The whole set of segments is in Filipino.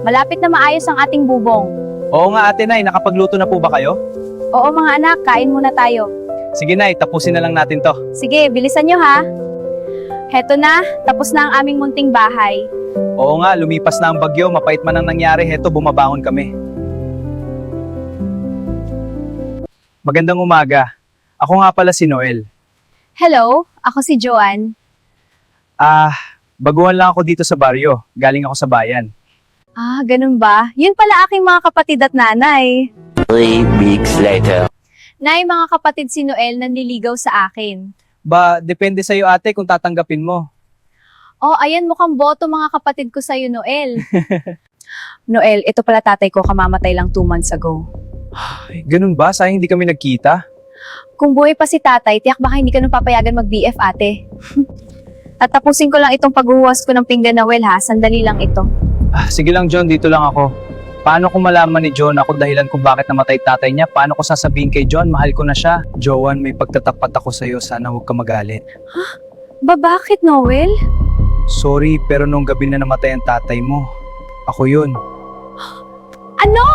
Malapit na maayos ang ating bubong. Oo nga ate Nay, nakapagluto na po ba kayo? Oo mga anak, kain muna tayo. Sige Nay, tapusin na lang natin to. Sige, bilisan nyo ha. Heto na, tapos na ang aming munting bahay. Oo nga, lumipas na ang bagyo, mapait man ang nangyari, heto bumabangon kami. Magandang umaga. Ako nga pala si Noel. Hello, ako si Joanne. Baguhan lang ako dito sa baryo. Galing ako sa bayan. Ah, ganun ba? Yun pala aking mga kapatid at nanay. 3 weeks later. Nay, mga kapatid si Noel nanliligaw sa akin. Depende sa'yo ate kung tatanggapin mo. Oh, ayan mukhang boto mga kapatid ko sa'yo, Noel. Noel, ito pala tatay ko, kamamatay lang 2 months ago. Ay, ganun ba? Sayang hindi kami nagkita. Kung buhay pa si tatay, tiyak baka hindi ka nung papayagan mag-BF ate. Tatapusin ko lang itong paghuhuwas ko ng pinggan, Noel ha, sandali lang ito. Sige lang John, dito lang ako. Paano kung malaman ni John ako dahilan kung bakit namatay tatay niya? Paano ko sasabihin kay John? Mahal ko na siya. Joanne, may pagtatapat ako sa'yo. Sana huwag ka magalit. Bakit, Noel? Sorry, pero nung gabi na namatay ang tatay mo, ako yun. Ano?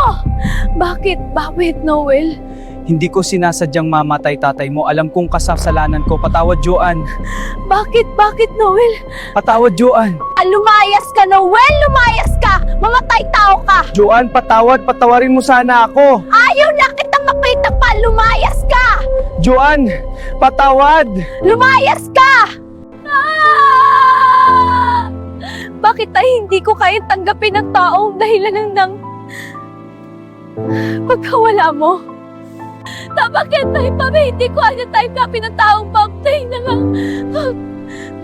Bakit, Noel? Hindi ko sinasadyang mamatay tatay mo. Alam kong kasasalanan ko. Patawad, Joanne. Bakit, Noel? Patawad, Joanne. Lumayas ka, Noel! Lumayas ka! Mamatay tao ka! Joanne, patawad. Patawarin mo sana ako. Ayaw na kitang makita pa! Lumayas ka! Joanne, patawad. Lumayas ka! Ah! Bakit ay hindi ko kaya tanggapin ang taong dahilan ng pagkawala mo? Bakit tayo pa hindi ko kaya tanggapin ang taong pamatay na nga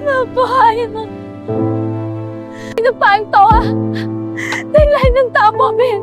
nabuhayan ng inupahan to ha? Dahilan ng tao mo, Ben.